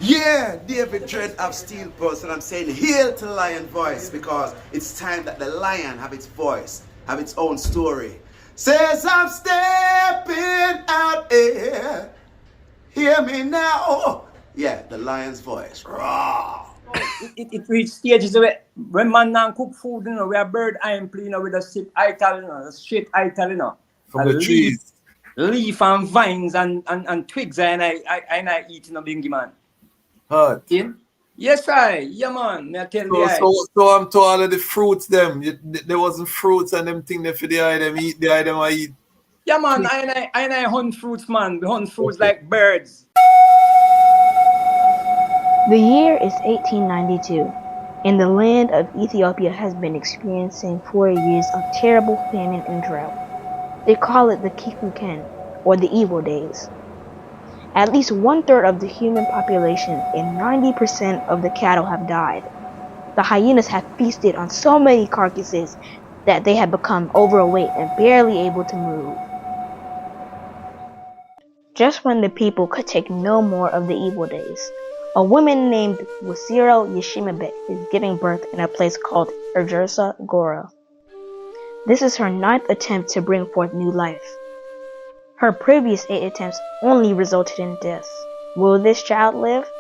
Yeah, David Dread of Steel Pulse, and I'm saying hail to Lion Voice because it's time that the lion have its voice, have its own story. Says I'm stepping out here. Hear me now. Yeah, the lion's voice. Raw. It reached stages where when man now cook food, we are bird eye and play, with a sip ital, a straight ital, From a the trees. leaf and vines and twigs, and I eat, bingy man. Hurt. Yes, yeah, man. Me I tell So, the eye. so I'm to all of the fruits them. There wasn't fruits and them thing there for the eye them eat. The eye them I eat. Yeah, man. I hunt fruits, man. We hunt fruits like birds. The year is 1892, and the land of Ethiopia has been experiencing 4 years of terrible famine and drought. They call it the Kikuken, or the evil days. At least 1/3 of the human population and 90% of the cattle have died. The hyenas have feasted on so many carcasses that they have become overweight and barely able to move. Just when the people could take no more of the evil days, a woman named Wasiro Yeshimabe is giving birth in a place called Erjersa Gora. This is her 9th attempt to bring forth new life. Her previous 8 attempts only resulted in death. Will this child live?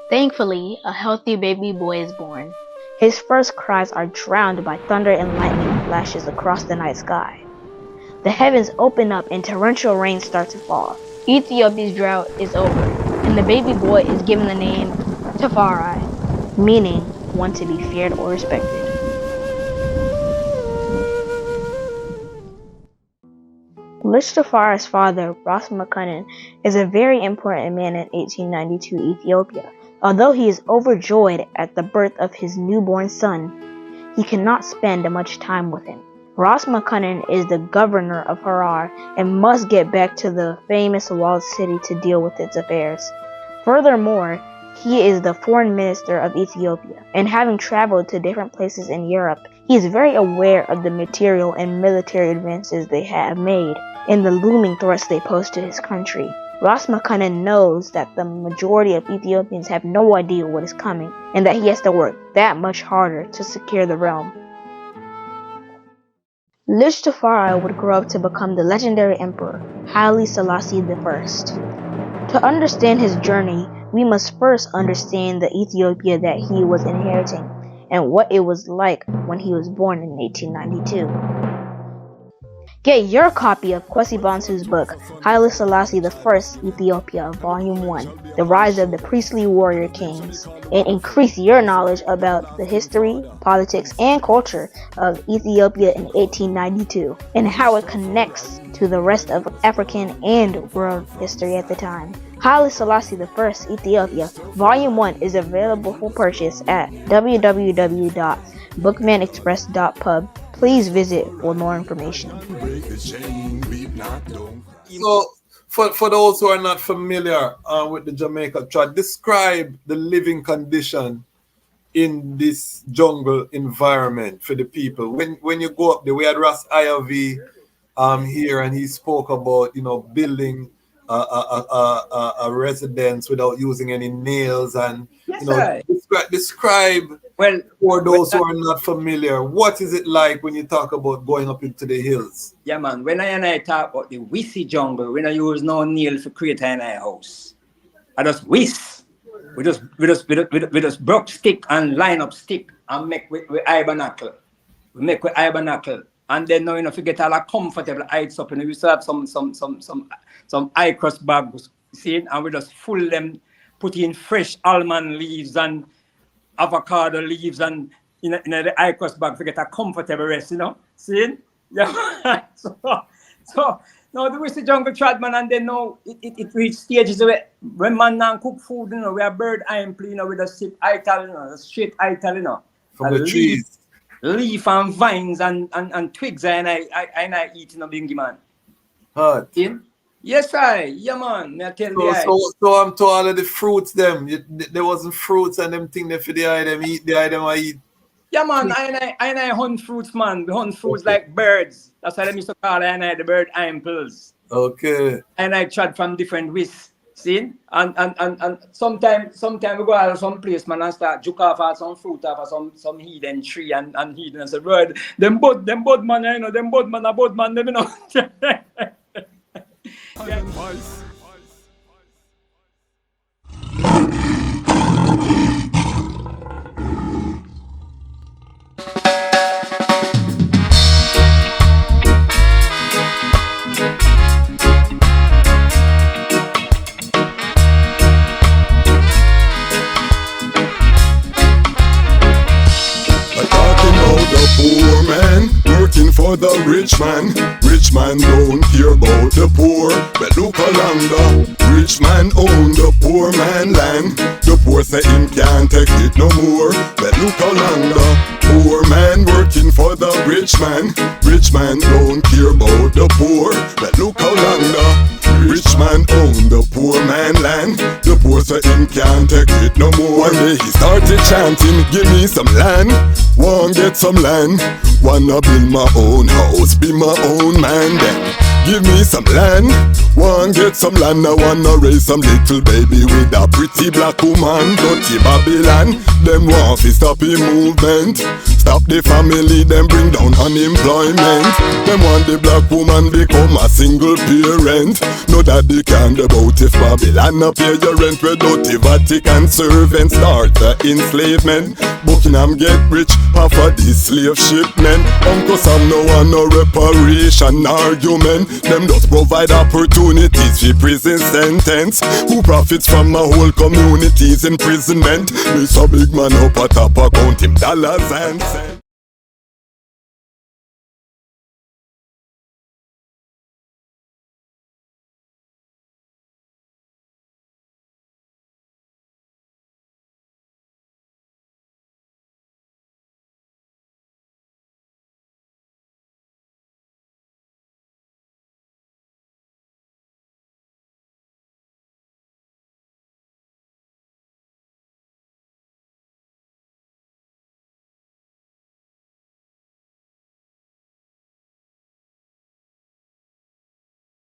Thankfully, a healthy baby boy is born. His first cries are drowned by thunder and lightning flashes across the night sky. The heavens open up and torrential rain starts to fall. Ethiopia's drought is over, and the baby boy is given the name Tafari, meaning one to be feared or respected. Lich Tafari's father, Ras Tafari, is a very important man in 1892 Ethiopia. Although he is overjoyed at the birth of his newborn son, he cannot spend much time with him. Ras Tafari is the governor of Harar and must get back to the famous walled city to deal with its affairs. Furthermore, he is the foreign minister of Ethiopia, and having traveled to different places in Europe, he is very aware of the material and military advances they have made and the looming threats they pose to his country. Ras Tafari knows that the majority of Ethiopians have no idea what is coming, and that he has to work that much harder to secure the realm. Lich Tafari would grow up to become the legendary emperor, Haile Selassie I. To understand his journey, we must first understand the Ethiopia that he was inheriting, and what it was like when he was born in 1892. Get your copy of Kwesi Bansu's book, Haile Selassie I, Ethiopia, Volume 1, The Rise of the Priestly Warrior Kings, and increase your knowledge about the history, politics, and culture of Ethiopia in 1892, and how it connects to the rest of African and world history at the time. Haile Selassie I, Ethiopia, Volume 1 is available for purchase at www.bookmanexpress.pub. Please visit for more information. So, for those who are not familiar with the Jamaica tribe, describe the living condition in this jungle environment for the people. When you go up there, we had Ras Tafari here, and he spoke about building a residence without using any nails, and describe. Well, for those who are not familiar, what is it like when you talk about going up into the hills? Yeah, man. When I talk about the whissy jungle, we don't use no nail for create in our house. I just whisk. We just broke stick and line up stick and make with eye binocle. We make with eye binocle. And then now if you get all a comfortable heights up, and we still have some eye crust bags, see, and we just full them, put in fresh almond leaves and avocado leaves and in the eye crust bag to get a comfortable rest, see? Yeah. so now the whiskey jungle trad, man, and then now it reached stages where when man now cook food, we are bird eye and play, with a sip ital, a straight ital, from the trees. Leaf and vines and twigs, and I eat, bingy man. Hurt. Yes, yeah, man. I tell so I'm to all of the fruits them. There wasn't fruits and them thing there for the eye them eat. The eye them I eat. Yeah, man. I hunt fruits, man. We hunt fruits like birds. That's why they used to call the bird apples. Okay. And I tried from different whisks. See? And sometime we go out some place, man, and start juke off at some fruit off of some hidden tree and hidden and say, word, them bud man, you know, them bud man, them, you know. Yeah. Poor man working for the rich man. Rich man don't care about the poor, but look along the rich man own the poor man land. The poor say him can't take it no more, but look along the poor man working for the rich man. Rich man don't care about the poor, but look along the rich man own the poor man land. The poor say him can't take it no more. One day he started chanting, give me some land, want get some land, wanna build my own house, be my own man then. Give me some land, want get some land, I wanna raise some little baby with a pretty black woman. Dirty Babylon, them want to stop the movement, stop the family, them bring down unemployment. Them want the black woman become a single parent. No daddy can about if Babylon no pay your rent. Without the Vatican servants start the enslavement. Buckingham get rich off of this slave shipment. Uncle Sam no want no reparation argument. Them just provide opportunities for prison sentence. Who profits from a whole community's imprisonment? This a big man up at top account him dollars and cents.